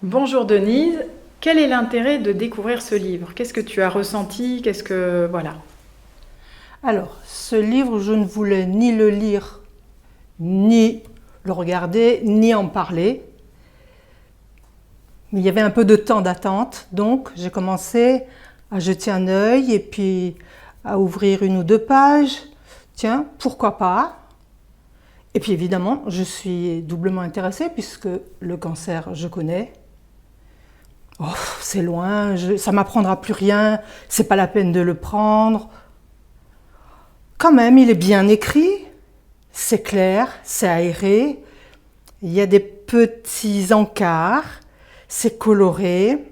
Bonjour Denise, quel est l'intérêt de découvrir ce livre? Qu'est-ce que tu as ressenti? Voilà. Alors, ce livre, je ne voulais ni le lire, ni le regarder, ni en parler. Mais il y avait un peu de temps d'attente, donc j'ai commencé à jeter un œil et puis à ouvrir une ou deux pages. Tiens, pourquoi pas? Et puis évidemment, je suis doublement intéressée puisque le cancer, je connais. Oh, c'est loin, ça m'apprendra plus rien, c'est pas la peine de le prendre. Quand même, il est bien écrit, c'est clair, c'est aéré, il y a des petits encarts, c'est coloré,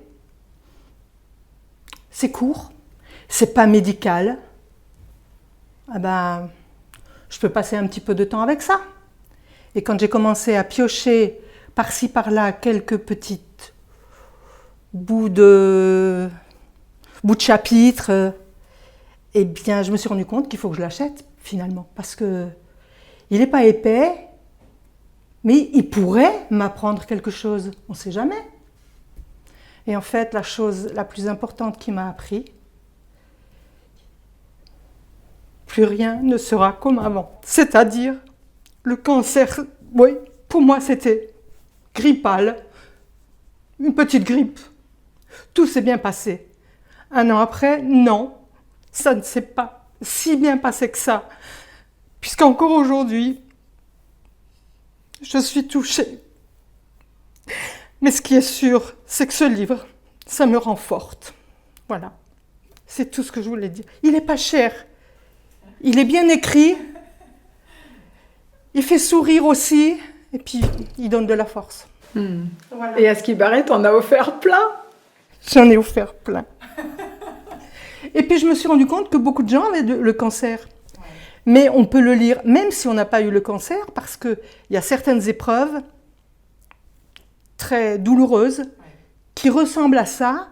c'est court, c'est pas médical. Ah ben, je peux passer un petit peu de temps avec ça. Et quand j'ai commencé à piocher par-ci par-là quelques petites bouts de chapitre, eh bien, je me suis rendu compte qu'il faut que je l'achète finalement, parce que il n'est pas épais, mais il pourrait m'apprendre quelque chose, on ne sait jamais. Et en fait, la chose la plus importante qu'il m'a appris, plus rien ne sera comme avant. C'est-à-dire, le cancer, oui, pour moi c'était grippal, une petite grippe. Tout s'est bien passé. Un an après, non, ça ne s'est pas si bien passé que ça. Puisqu'encore aujourd'hui, je suis touchée. Mais ce qui est sûr, c'est que ce livre, ça me rend forte. Voilà, c'est tout ce que je voulais dire. Il n'est pas cher, il est bien écrit, il fait sourire aussi, et puis il donne de la force. Voilà. Et à ce qui paraît, t'en as offert plein. J'en ai offert plein. Et puis je me suis rendu compte que beaucoup de gens avaient le cancer. Mais on peut le lire même si on n'a pas eu le cancer, parce qu'il y a certaines épreuves très douloureuses qui ressemblent à ça,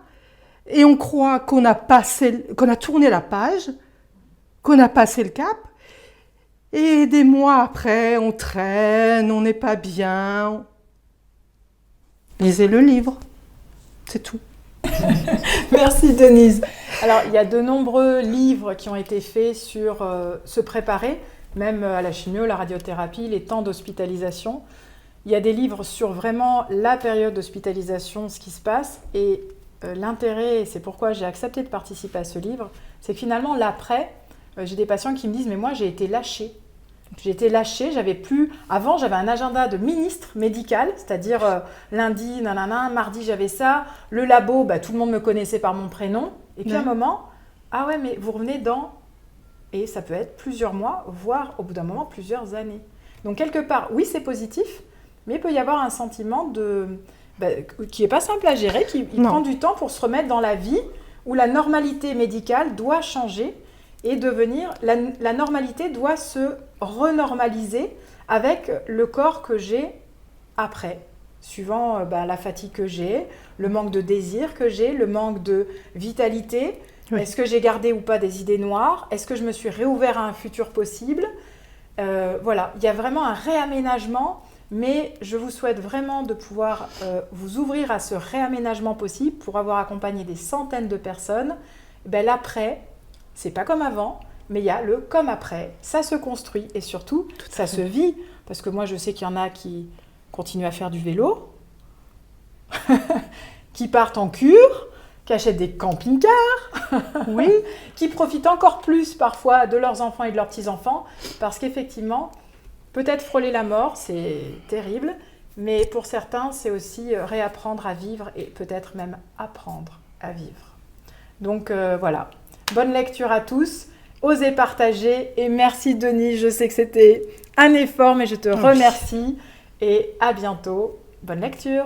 et on croit qu'on a tourné la page, qu'on a passé le cap, et des mois après, on traîne, on n'est pas bien. Lisez le livre, c'est tout. Merci Denise. Alors, il y a de nombreux livres qui ont été faits sur se préparer, même à la chimio, la radiothérapie, les temps d'hospitalisation. Il y a des livres sur vraiment la période d'hospitalisation, ce qui se passe. Et l'intérêt, et c'est pourquoi j'ai accepté de participer à ce livre, c'est que finalement, l'après, j'ai des patients qui me disent « mais moi, j'ai été lâchée ». J'ai été lâchée, j'avais plus... Avant, j'avais un agenda de ministre médical, c'est-à-dire lundi, nanana, mardi, j'avais ça. Le labo, tout le monde me connaissait par mon prénom. Et puis à un moment, ah ouais, mais vous revenez dans... Et ça peut être plusieurs mois, voire au bout d'un moment, plusieurs années. Donc quelque part, oui, c'est positif, mais il peut y avoir un sentiment qui n'est pas simple à gérer, qui prend du temps pour se remettre dans la vie, où la normalité médicale doit changer et devenir... La normalité doit se renormaliser avec le corps que j'ai après, suivant la fatigue que j'ai, le manque de désir que j'ai, le manque de vitalité. Oui. Est-ce que j'ai gardé ou pas des idées noires? Est-ce que je me suis réouvert à un futur possible? Voilà, il y a vraiment un réaménagement, mais je vous souhaite vraiment de pouvoir vous ouvrir à ce réaménagement possible pour avoir accompagné des centaines de personnes. L'après, c'est pas comme avant, mais il y a le comme après, ça se construit et surtout, ça se vit. Parce que moi, je sais qu'il y en a qui continuent à faire du vélo, qui partent en cure, qui achètent des camping-cars, oui, qui profitent encore plus parfois de leurs enfants et de leurs petits-enfants, parce qu'effectivement, peut-être frôler la mort, c'est terrible, mais pour certains, c'est aussi réapprendre à vivre et peut-être même apprendre à vivre. Donc voilà, bonne lecture à tous. Osez partager et merci Denis, je sais que c'était un effort mais je te remercie et à bientôt. Bonne lecture.